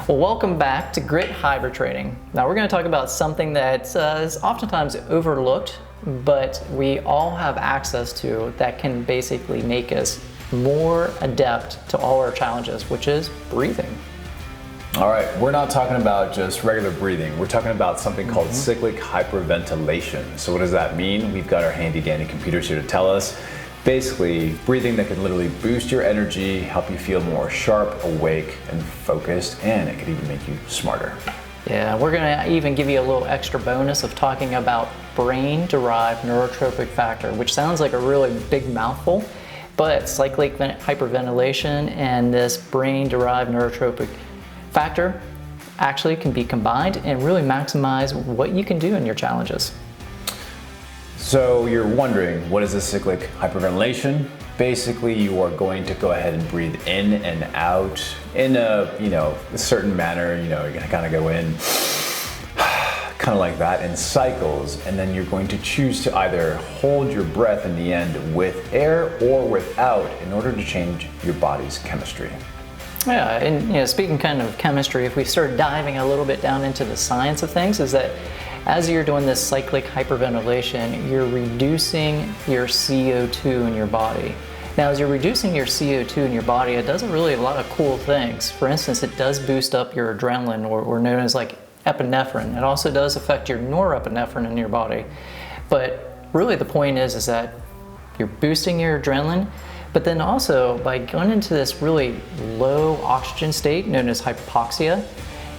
Well, welcome back to Grit Hybrid Training. Now we're going to talk about something that is oftentimes overlooked, but we all have access to that can basically make us more adept to all our challenges, which is breathing. All right, we're not talking about just regular breathing. We're talking about something called cyclic hyperventilation. So what does that mean? We've got our handy dandy computers here to tell us. Basically, breathing that can literally boost your energy, help you feel more sharp, awake, and focused, and it could even make you smarter. Yeah, we're going to even give you a little extra bonus of talking about brain-derived neurotrophic factor, which sounds like a really big mouthful, but cyclic hyperventilation and this brain-derived neurotrophic factor actually can be combined and really maximize what you can do in your challenges. So you're wondering, what is this cyclic hyperventilation? Basically, you are going to go ahead and breathe in and out in a certain manner. You're going to kind of go in kind of like that in cycles, and then you're going to choose to either hold your breath in the end with air or without in order to change your body's chemistry. Yeah, and speaking kind of chemistry, if we start diving a little bit down into the science of things, is that as you're doing this cyclic hyperventilation, you're reducing your CO2 in your body. Now, as you're reducing your CO2 in your body, it does really a lot of cool things. For instance, it does boost up your adrenaline, or known as like epinephrine. It also does affect your norepinephrine in your body. But really the point is that you're boosting your adrenaline, but then also by going into this really low oxygen state known as hypoxia,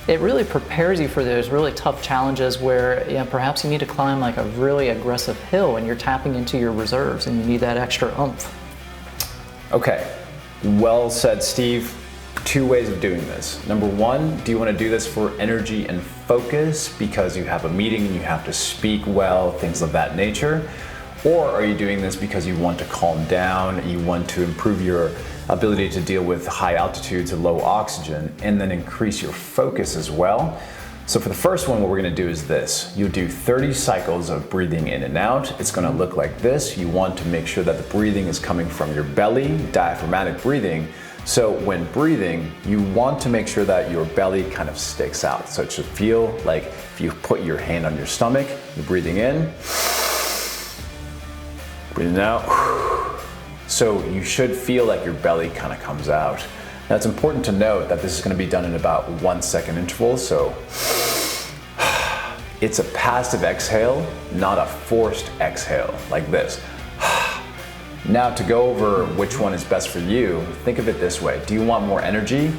it really prepares you for those really tough challenges where perhaps you need to climb like a really aggressive hill and you're tapping into your reserves and you need that extra oomph. Okay, well said, Steve. Two ways of doing this. Number one, do you want to do this for energy and focus because you have a meeting and you have to speak well, things of that nature? Or are you doing this because you want to calm down, you want to improve your ability to deal with high altitudes and low oxygen, and then increase your focus as well? So for the first one, what we're going to do is this. You'll do 30 cycles of breathing in and out. It's going to look like this. You want to make sure that the breathing is coming from your belly, diaphragmatic breathing. So when breathing, you want to make sure that your belly kind of sticks out. So it should feel like if you put your hand on your stomach, you're breathing in, breathing out. So you should feel like your belly kind of comes out. Now it's important to note that this is going to be done in about 1 second intervals. So it's a passive exhale, not a forced exhale like this. Now to go over which one is best for you, think of it this way. Do you want more energy?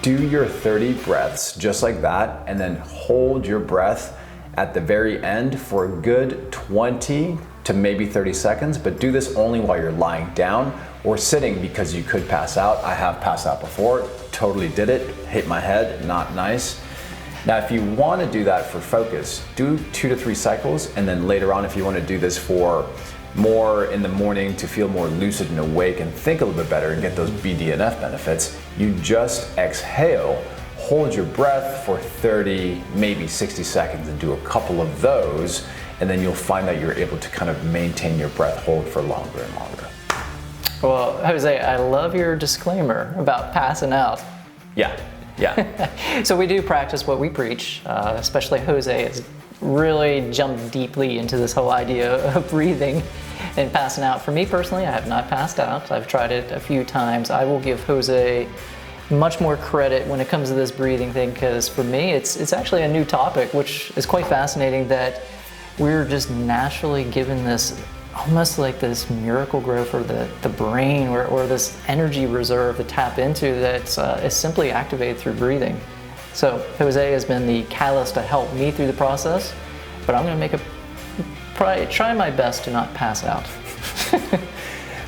Do your 30 breaths just like that, and then hold your breath at the very end for a good 20 to maybe 30 seconds, but do this only while you're lying down or sitting because you could pass out. I have passed out before, totally did it, hit my head, not nice. Now, if you want to do that for focus, do 2 to 3 cycles, and then later on, if you want to do this for more in the morning to feel more lucid and awake and think a little bit better and get those BDNF benefits, you just exhale, hold your breath for 30, maybe 60 seconds and do a couple of those, and then you'll find that you're able to kind of maintain your breath hold for longer and longer. Well, Jose, I love your disclaimer about passing out. Yeah. So we do practice what we preach, especially Jose has really jumped deeply into this whole idea of breathing and passing out. For me personally, I have not passed out. I've tried it a few times. I will give Jose much more credit when it comes to this breathing thing, because for me, it's actually a new topic, which is quite fascinating that we're just naturally given this almost like this miracle grow for the brain or this energy reserve to tap into that is simply activated through breathing. So Jose has been the catalyst to help me through the process, but I'm going to try my best to not pass out.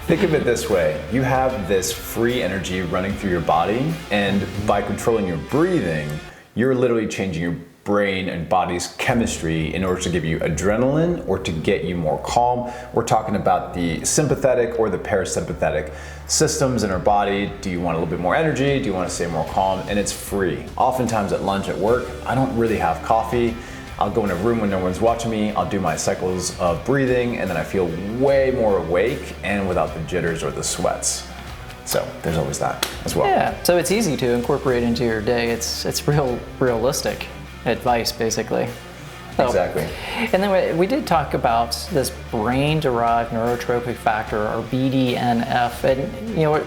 Think of it this way. You have this free energy running through your body, and by controlling your breathing, you're literally changing your brain and body's chemistry in order to give you adrenaline or to get you more calm. We're talking about the sympathetic or the parasympathetic systems in our body. Do you want a little bit more energy? Do you want to stay more calm? And it's free. Oftentimes at lunch at work, I don't really have coffee. I'll go in a room when no one's watching me, I'll do my cycles of breathing, and then I feel way more awake and without the jitters or the sweats. So there's always that as well. Yeah, so it's easy to incorporate into your day. It's realistic advice, basically. So, Exactly. And then we did talk about this brain-derived neurotrophic factor, or BDNF. And you know,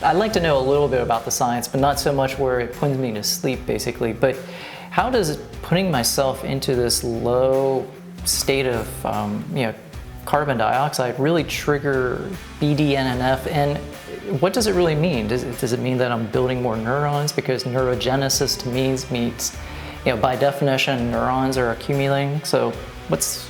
I'd like to know a little bit about the science, but not so much where it puts me to sleep, basically. But how does putting myself into this low state of carbon dioxide really trigger BDNF? And what does it really mean? Does it mean that I'm building more neurons? Because neurogenesis to me means, by definition, neurons are accumulating. So how's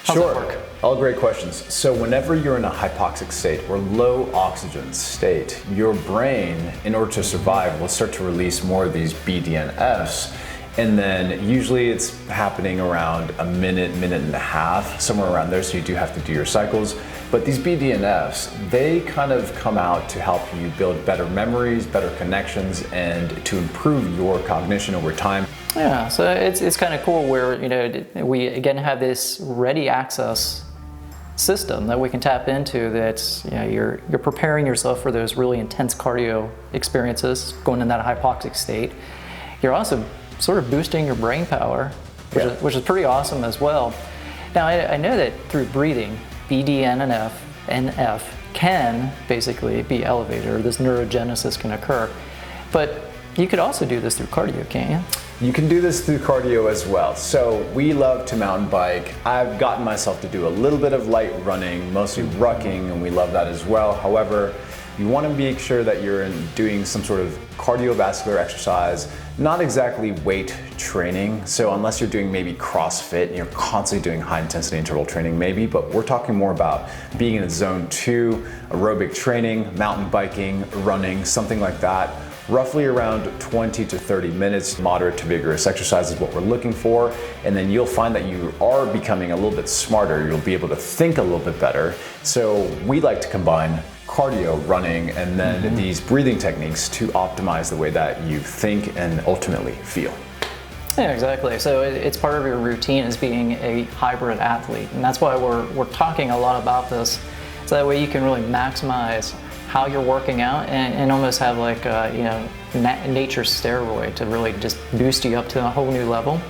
Sure. it work? All great questions. So whenever you're in a hypoxic state or low oxygen state, your brain, in order to survive, will start to release more of these BDNFs. And then usually it's happening around a minute and a half, somewhere around there. So you do have to do your cycles. But these BDNFs, they kind of come out to help you build better memories, better connections, and to improve your cognition over time. Yeah, so it's kind of cool where we again have this ready access system that we can tap into. That's you're preparing yourself for those really intense cardio experiences, going in that hypoxic state. You're also sort of boosting your brain power, which is pretty awesome as well. Now I know that through breathing, BDNF and F can basically be elevated, or this neurogenesis can occur. But you could also do this through cardio, can't you? You can do this through cardio as well. So we love to mountain bike. I've gotten myself to do a little bit of light running, mostly rucking, and we love that as well. However, you want to make sure that you're doing some sort of cardiovascular exercise, not exactly weight training. So unless you're doing maybe CrossFit and you're constantly doing high intensity interval training maybe, but we're talking more about being in a zone 2, aerobic training, mountain biking, running, something like that. Roughly around 20 to 30 minutes, moderate to vigorous exercise is what we're looking for. And then you'll find that you are becoming a little bit smarter. You'll be able to think a little bit better. So we like to combine cardio, running, and then these breathing techniques to optimize the way that you think and ultimately feel. Yeah, exactly. So it's part of your routine as being a hybrid athlete. And that's why we're talking a lot about this. So that way you can really maximize how you're working out and almost have like nature's steroid to really just boost you up to a whole new level.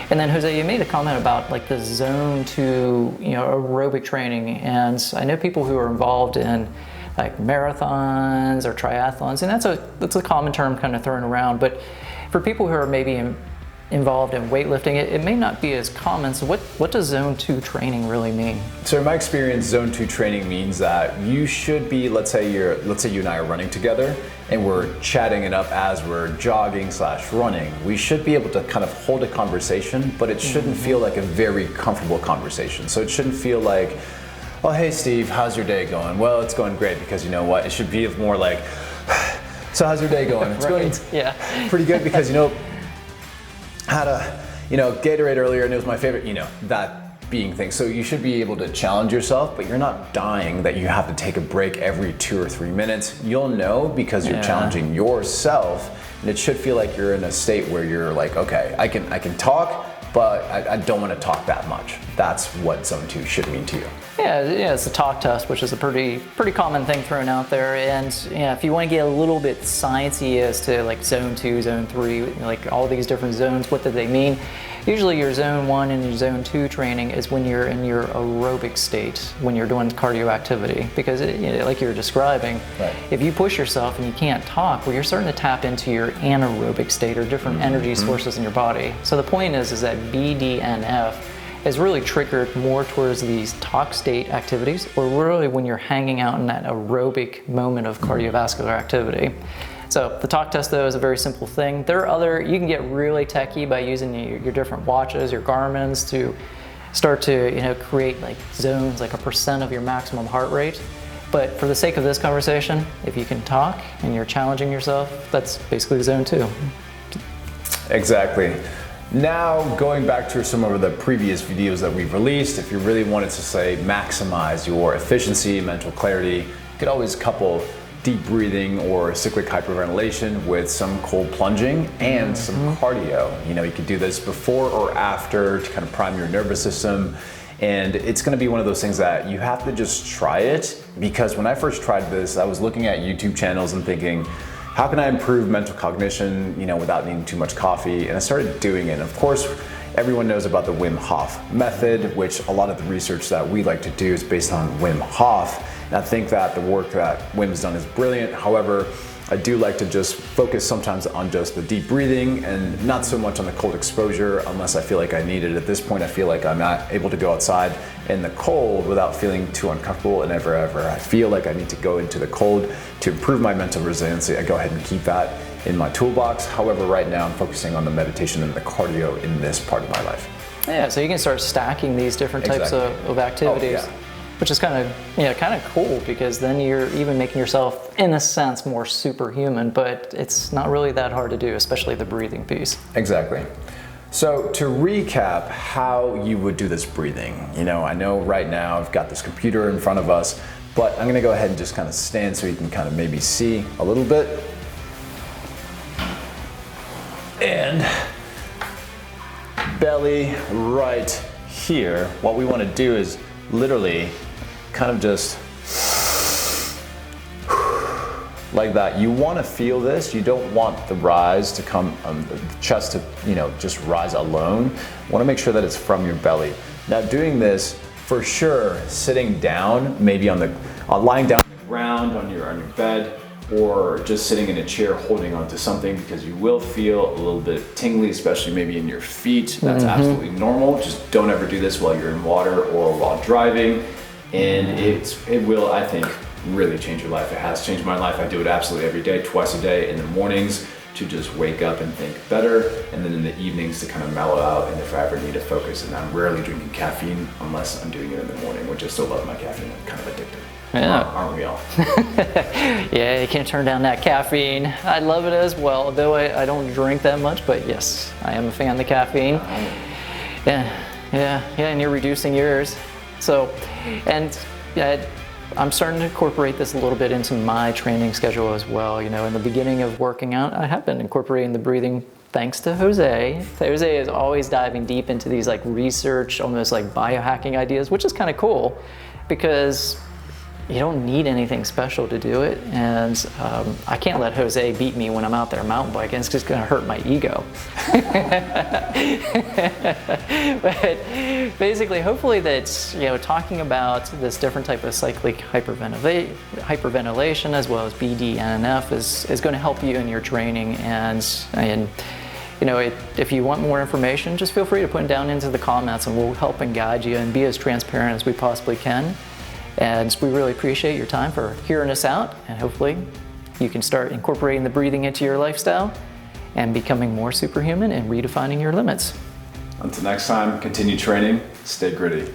And then Jose, you made a comment about like the zone 2 aerobic training, and I know people who are involved in like marathons or triathlons, and that's a common term kind of thrown around, but for people who are maybe involved in weightlifting, it may not be as common. So what does zone 2 training really mean? So in my experience, zone 2 training means that you should be, let's say you and I are running together and we're chatting it up as we're jogging/running. We should be able to kind of hold a conversation, but it shouldn't feel like a very comfortable conversation. So it shouldn't feel like, oh, hey Steve, how's your day going? Well, it's going great, because you know what? It should be more like, so how's your day going? It's going pretty good, because had a Gatorade earlier and it was my favorite, that being thing. So you should be able to challenge yourself, but you're not dying that you have to take a break every 2 or 3 minutes. You'll know because you're challenging yourself, and it should feel like you're in a state where you're like, okay, I can talk, but I don't want to talk that much. That's what zone 2 should mean to you. Yeah, it's the talk test, which is a pretty common thing thrown out there. And if you want to get a little bit sciencey as to like zone 2, zone 3, like all these different zones, what do they mean? Usually your zone 1 and your zone 2 training is when you're in your aerobic state, when you're doing cardio activity. Because like you were describing, if you push yourself and you can't talk, well, you're starting to tap into your anaerobic state, or different energy sources in your body. So the point is that BDNF is really triggered more towards these talk state activities, or really when you're hanging out in that aerobic moment of cardiovascular activity. So the talk test, though, is a very simple thing. There are you can get really techie by using your different watches, your Garmin's, to start to create like zones, like a % of your maximum heart rate. But for the sake of this conversation, if you can talk and you're challenging yourself, that's basically zone 2. Exactly. Now, going back to some of the previous videos that we've released, if you really wanted to say maximize your efficiency, mental clarity, you could always couple deep breathing or cyclic hyperventilation with some cold plunging and some cardio. You could do this before or after to kind of prime your nervous system. And it's gonna be one of those things that you have to just try it, because when I first tried this, I was looking at YouTube channels and thinking, how can I improve mental cognition, without needing too much coffee? And I started doing it. And of course, everyone knows about the Wim Hof method, which a lot of the research that we like to do is based on Wim Hof. And I think that the work that Wim's done is brilliant. However, I do like to just focus sometimes on just the deep breathing and not so much on the cold exposure unless I feel like I need it. At this point, I feel like I'm not able to go outside in the cold without feeling too uncomfortable. And ever I feel like I need to go into the cold to improve my mental resiliency, I go ahead and keep that in my toolbox. However, right now I'm focusing on the meditation and the cardio in this part of my life. Yeah, so you can start stacking these different types of activities. Oh, yeah. Which is kind of cool, because then you're even making yourself, in a sense, more superhuman, but it's not really that hard to do, especially the breathing piece. Exactly. So to recap how you would do this breathing, I know right now I've got this computer in front of us, but I'm gonna go ahead and just kind of stand so you can kind of maybe see a little bit. And belly right here. What we wanna do is literally kind of just like that. You want to feel this. You don't want the rise to come, the chest to, just rise alone. You want to make sure that it's from your belly. Now doing this, for sure, sitting down, maybe lying down on the ground, on your bed, or just sitting in a chair holding onto something, because you will feel a little bit tingly, especially maybe in your feet. That's absolutely normal. Just don't ever do this while you're in water or while driving. And it will, I think, really change your life. It has changed my life. I do it absolutely every day, twice a day, in the mornings to just wake up and think better, and then in the evenings to kind of mellow out, and if I ever need to focus. And I'm rarely drinking caffeine unless I'm doing it in the morning, which I still love my caffeine. I'm kind of addicted. Yeah. Aren't we all? Yeah, you can't turn down that caffeine. I love it as well, though I don't drink that much, but yes, I am a fan of the caffeine. Yeah, and you're reducing yours. So, and yeah, I'm starting to incorporate this a little bit into my training schedule as well. In the beginning of working out, I have been incorporating the breathing thanks to Jose. Jose is always diving deep into these like research, almost like biohacking ideas, which is kind of cool, because you don't need anything special to do it. And I can't let Jose beat me when I'm out there mountain biking. It's just gonna hurt my ego. But basically, hopefully that's, talking about this different type of cyclic hyperventilation as well as BDNF is gonna help you in your training. And if you want more information, just feel free to put it down into the comments, and we'll help and guide you and be as transparent as we possibly can. And we really appreciate your time for hearing us out, and hopefully you can start incorporating the breathing into your lifestyle and becoming more superhuman and redefining your limits. Until next time, continue training, stay gritty.